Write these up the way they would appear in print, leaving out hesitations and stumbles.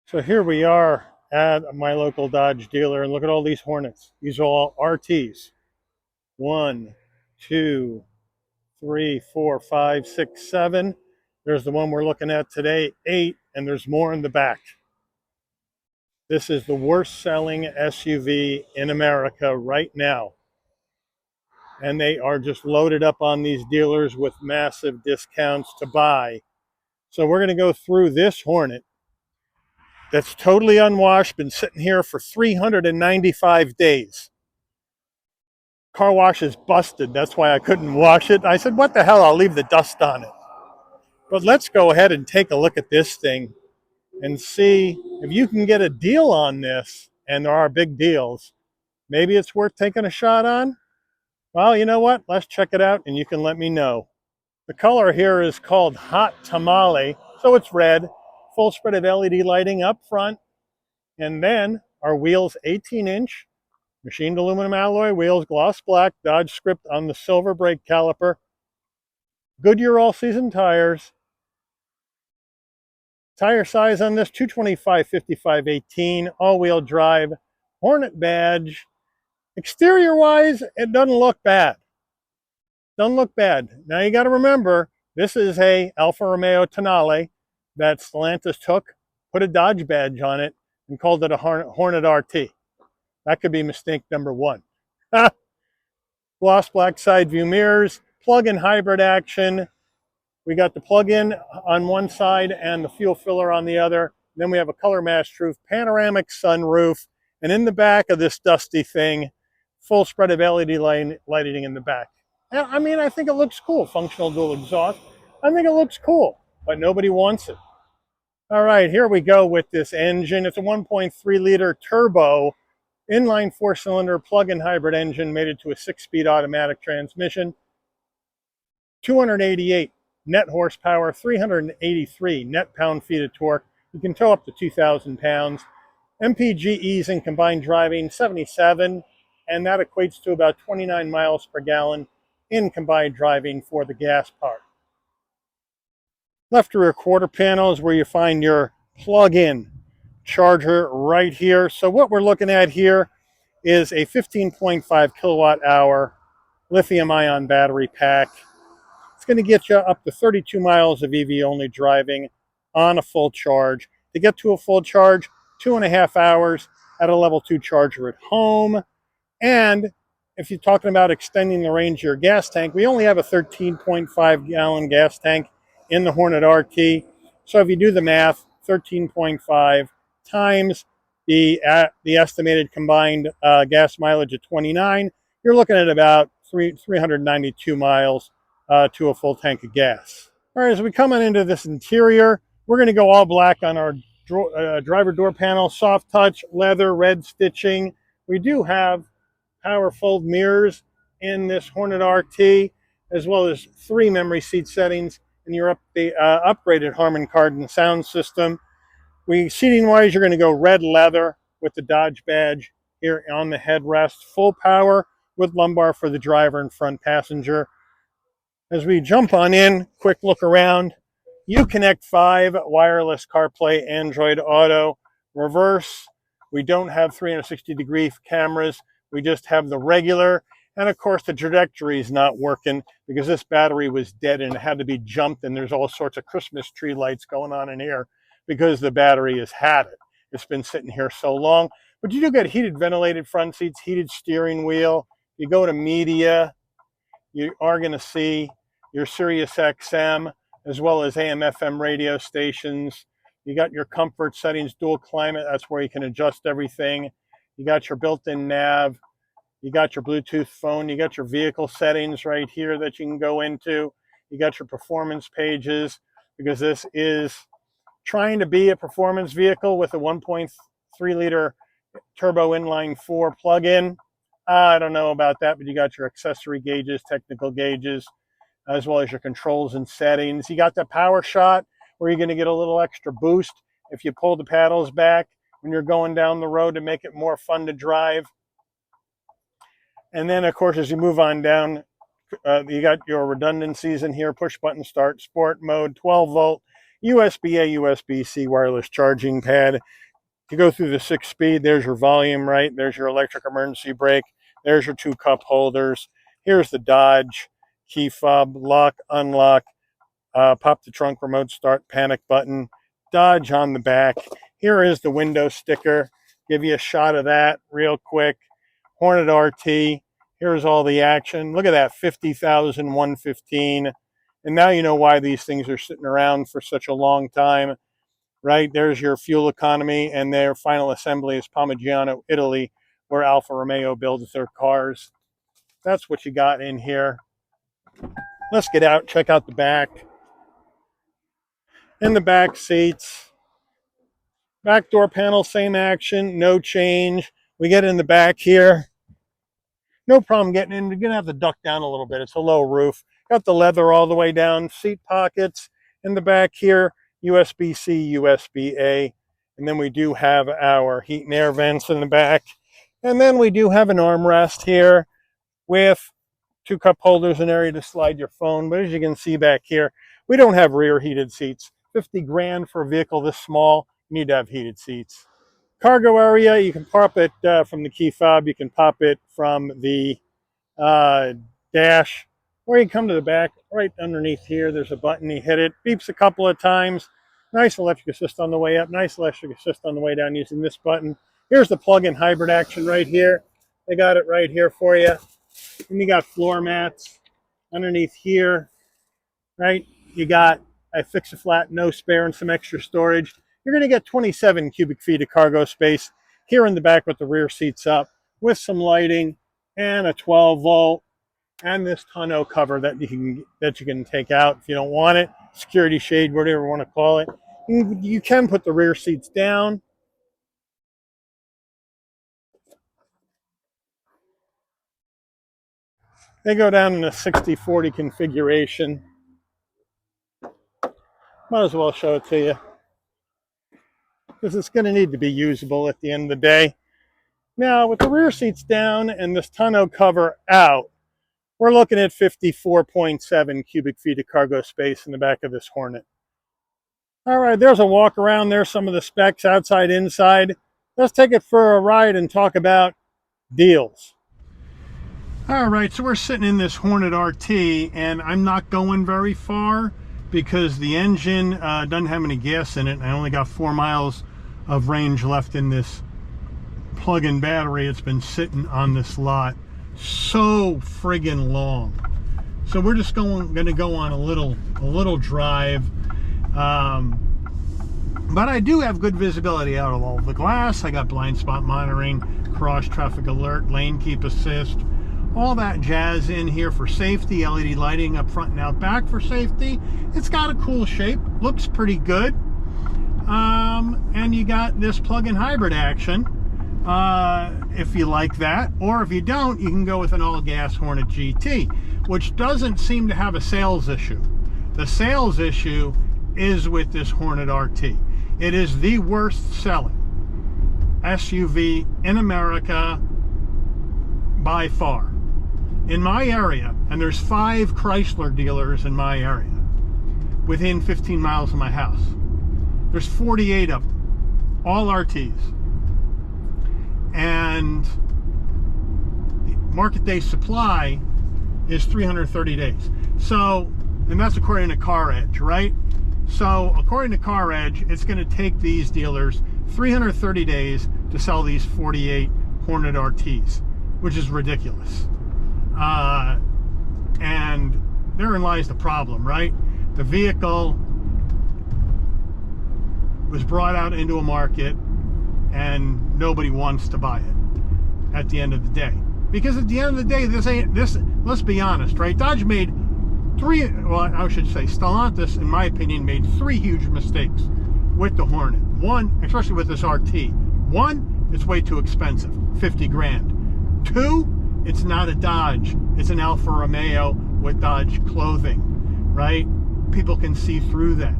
So here we are at my local Dodge dealer, and look at all these Hornets. These are all RTs. 1, 2, 3, 4, 5, 6, 7. There's the one we're looking at today, 8, and there's more in the back. This is the worst selling SUV in America right now. And they are just loaded up on these dealers with massive discounts to buy. So we're going to go through this Hornet that's totally unwashed, been sitting here for 395 days. Car wash is busted. That's why I couldn't wash it. I said, what the hell? I'll leave the dust on it. But let's go ahead and take a look at this thing and see if you can get a deal on this. And there are big deals. Maybe it's worth taking a shot on. Well, you know what? Let's check it out and you can let me know. The color here is called Hot Tamale. So it's red, full spread of LED lighting up front. And then our wheels 18-inch, machined aluminum alloy wheels, gloss black, Dodge script on the silver brake caliper, Goodyear all-season tires. Tire size on this, 225/55/18, all-wheel drive, Hornet badge. Exterior-wise, it doesn't look bad. Doesn't look bad. Now you got to remember, this is a Alfa Romeo Tonale that Stellantis took, put a Dodge badge on it, and called it a Hornet RT. That could be mistake number one. Gloss black side view mirrors, plug-in hybrid action. We got the plug-in on one side and the fuel filler on the other. Then we have a color matched roof, panoramic sunroof, and in the back of this dusty thing, full spread of LED lighting in the back. I mean, I think it looks cool. Functional dual exhaust. I think it looks cool, but nobody wants it. All right, here we go with this engine. It's a 1.3 liter turbo inline 4-cylinder plug-in hybrid engine, made it to a 6-speed automatic transmission. 288 net horsepower, 383 net pound-feet of torque. You can tow up to 2,000 pounds. MPGEs in combined driving, 77, and that equates to about 29 miles per gallon in combined driving for the gas part. Left rear quarter panel is where you find your plug-in charger right here. So what we're looking at here is a 15.5 kilowatt hour lithium ion battery pack. It's going to get you up to 32 miles of EV only driving on a full charge. To get to a full charge, 2.5 hours at a level 2 charger at home. And if you're talking about extending the range of your gas tank, we only have a 13.5 gallon gas tank in the Hornet RT. So if you do the math, 13.5 times the estimated combined gas mileage of 29, you're looking at about 392 miles to a full tank of gas. All right, as we come on into this interior, we're going to go all black on our driver door panel, soft touch, leather, red stitching. We do have power fold mirrors in this Hornet RT, as well as 3 memory seat settings and your upgraded Harman Kardon sound system. Seating wise, you're going to go red leather with the Dodge badge here on the headrest, full power with lumbar for the driver and front passenger. As we jump on in, quick look around, Uconnect 5, wireless CarPlay, Android Auto, reverse. We don't have 360-degree cameras. We just have the regular. And of course, the trajectory is not working because this battery was dead and it had to be jumped. And there's all sorts of Christmas tree lights going on in here because the battery has had it. It's been sitting here so long. But you do get heated, ventilated front seats, heated steering wheel. You go to media, you are going to see your Sirius XM as well as AM FM radio stations. You got your comfort settings, dual climate. That's where you can adjust everything. You got your built-in nav. You got your Bluetooth phone. You got your vehicle settings right here that you can go into. You got your performance pages because this is trying to be a performance vehicle with a 1.3 liter turbo inline 4 plug-in. I don't know about that, but you got your accessory gauges, technical gauges, as well as your controls and settings. You got the power shot where you're going to get a little extra boost if you pull the paddles back when you're going down the road to make it more fun to drive. And then, of course, as you move on down, you got your redundancies in here, push button start, sport mode, 12 volt, USB-A, USB-C wireless charging pad. To go through the 6-speed, there's your volume, right? There's your electric emergency brake. There's your 2 cup holders. Here's the Dodge key fob, lock, unlock, pop the trunk remote start panic button, Dodge on the back. Here is the window sticker. Give you a shot of that real quick. Hornet RT. Here's all the action. Look at that, 50,115. And now you know why these things are sitting around for such a long time. Right, there's your fuel economy, and their final assembly is Parmigiano, Italy, where Alfa Romeo builds their cars. That's what you got in here. Let's get out, check out the back. In the back seats, back door panel, same action, no change. We get in the back here. No problem getting in. You're going to have to duck down a little bit. It's a low roof. Got the leather all the way down, seat pockets in the back here. USB-C, USB-A, and then we do have our heat and air vents in the back, and then we do have an armrest here with 2 cup holders, an area to slide your phone. But as you can see back here, we don't have rear heated seats. 50 grand for a vehicle this small, you need to have heated seats. Cargo area, you can pop it from the key fob, you can pop it from the dash, or you come to the back. Right underneath here, there's a button. You hit it, beeps a couple of times. Nice electric assist on the way up, nice electric assist on the way down using this button. Here's the plug-in hybrid action right here. They got it right here for you. And you got floor mats underneath here, right? You got a fix-a-flat, no spare, and some extra storage. You're going to get 27 cubic feet of cargo space here in the back with the rear seats up, with some lighting and a 12-volt. And this tonneau cover that you can take out if you don't want it, security shade, whatever you want to call it. You can put the rear seats down. They go down in a 60-40 configuration. Might as well show it to you, because it's going to need to be usable at the end of the day. Now, with the rear seats down and this tonneau cover out, we're looking at 54.7 cubic feet of cargo space in the back of this Hornet. All right, there's a walk around. There's some of the specs outside, inside. Let's take it for a ride and talk about deals. All right, so we're sitting in this Hornet RT, and I'm not going very far because the engine doesn't have any gas in it. I only got 4 miles of range left in this plug-in battery. It's been sitting on this lot so friggin' long. So we're just going to go on a little drive. But I do have good visibility out of all the glass. I got blind spot monitoring, cross traffic alert, lane keep assist, all that jazz in here for safety. LED lighting up front and out back for safety. It's got a cool shape, looks pretty good. And you got this plug-in hybrid action. If you like that, or if you don't, you can go with an all-gas Hornet GT, which doesn't seem to have a sales issue. The sales issue is with this Hornet RT. It is the worst selling SUV in America by far. In my area, and there's 5 Chrysler dealers in my area within 15 miles of my house. There's 48 of them, all RTs. And market day supply is 330 days. So, and that's according to Car Edge, right? So according to Car Edge, it's going to take these dealers 330 days to sell these 48 Hornet RTs, which is ridiculous. And therein lies the problem, right? The vehicle was brought out into a market and nobody wants to buy it at the end of the day. Because at the end of the day, let's be honest, right? Dodge made Stellantis, in my opinion, made 3 huge mistakes with the Hornet. One, especially with this RT. One, it's way too expensive, 50 grand. 2, it's not a Dodge, it's an Alfa Romeo with Dodge clothing, right? People can see through that,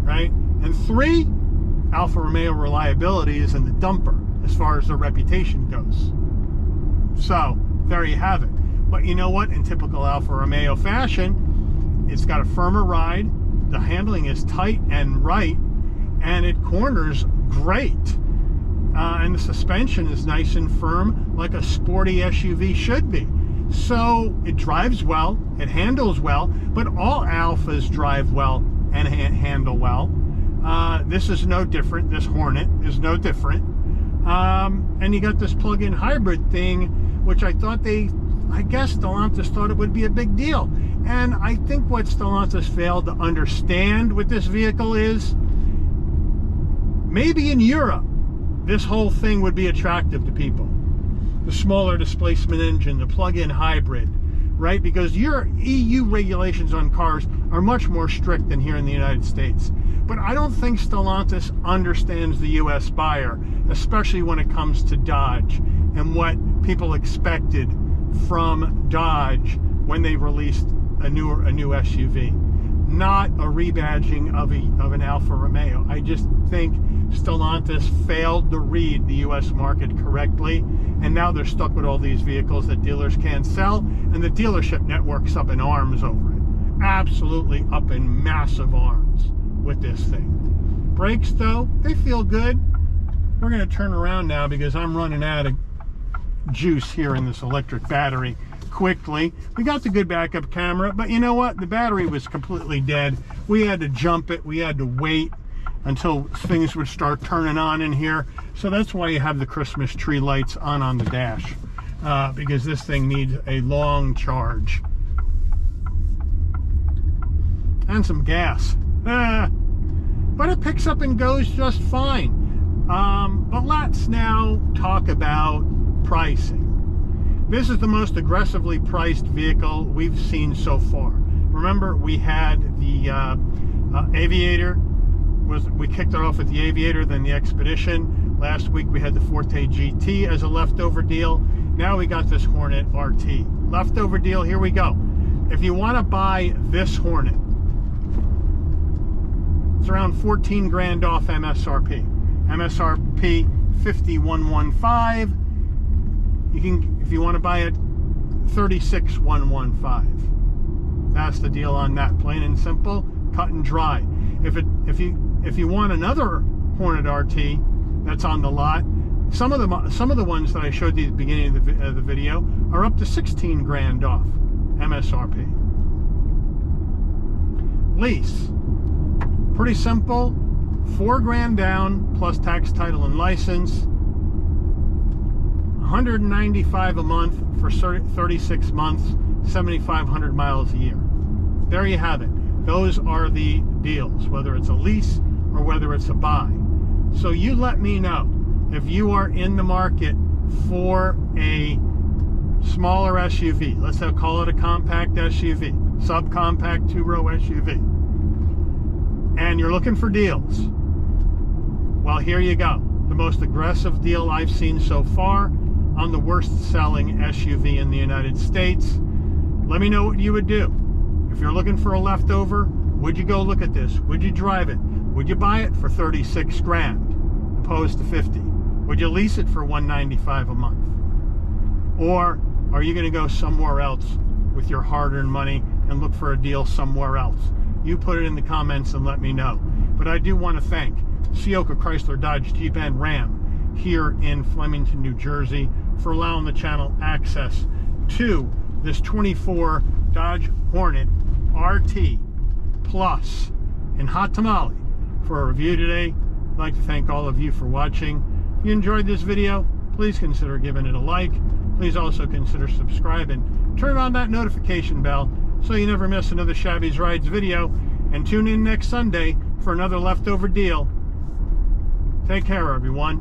right? And 3, Alfa Romeo reliability is in the dumper as far as their reputation goes. So there you have it. But you know what? In typical Alfa Romeo fashion, it's got a firmer ride, the handling is tight and right, and it corners great. And the suspension is nice and firm, like a sporty SUV should be. So it drives well, it handles well, but all Alphas drive well and handle well. This is no different. This Hornet is no different. And you got this plug-in hybrid thing, which I guess Stellantis thought it would be a big deal. And I think what Stellantis failed to understand with this vehicle is, maybe in Europe, this whole thing would be attractive to people. The smaller displacement engine, the plug-in hybrid, right? Because your EU regulations on cars are much more strict than here in the United States. But I don't think Stellantis understands the US buyer, especially when it comes to Dodge and what people expected from Dodge when they released a new SUV. Not a rebadging of an Alfa Romeo. I just think Stellantis failed to read the US market correctly, and now they're stuck with all these vehicles that dealers can't sell, and the dealership network's up in arms over it. Absolutely up in massive arms with this thing. Brakes, though, they feel good. We're going to turn around now because I'm running out of juice here in this electric battery quickly. We got the good backup camera, but you know what? The battery was completely dead. We had to jump it. We had to wait until things would start turning on in here. So that's why you have the Christmas tree lights on the dash, because this thing needs a long charge. And some gas. But it picks up and goes just fine. But let's now talk about pricing. This is the most aggressively priced vehicle we've seen so far. Remember, we had the Aviator. We kicked it off with the Aviator, then the Expedition. Last week we had the Forte GT as a leftover deal. Now we got this Hornet RT. Leftover deal, here we go. If you want to buy this Hornet, it's around 14 grand off MSRP. MSRP 5115. You can, if you want to buy it, 36,115. That's the deal on that. Plain and simple, cut and dry. If you want another Hornet RT that's on the lot, some of the ones that I showed you at the beginning of the video are up to 16 grand off MSRP. Lease, pretty simple. 4 grand down plus tax, title, and license. $195 a month for 36 months, 7,500 miles a year. There you have it. Those are the deals, whether it's a lease or whether it's a buy. So you let me know if you are in the market for a smaller SUV. Let's call it a compact SUV, subcompact 2-row SUV. And you're looking for deals. Well, here you go. The most aggressive deal I've seen so far on the worst selling SUV in the United States. Let me know what you would do. If you're looking for a leftover, would you go look at this? Would you drive it? Would you buy it for 36 grand opposed to 50? Would you lease it for 195 a month? Or are you going to go somewhere else with your hard-earned money and look for a deal somewhere else? You put it in the comments and let me know. But I do want to thank Ciocca, Chrysler, Dodge, Jeep, and Ram here in Flemington, New Jersey, for allowing the channel access to this 24 Dodge Hornet RT Plus in hot tamale for a review today. I'd like to thank all of you for watching. If you enjoyed this video, please consider giving it a like. Please also consider subscribing. Turn on that notification bell so you never miss another Shabby's Rides video. And tune in next Sunday for another leftover deal. Take care, everyone.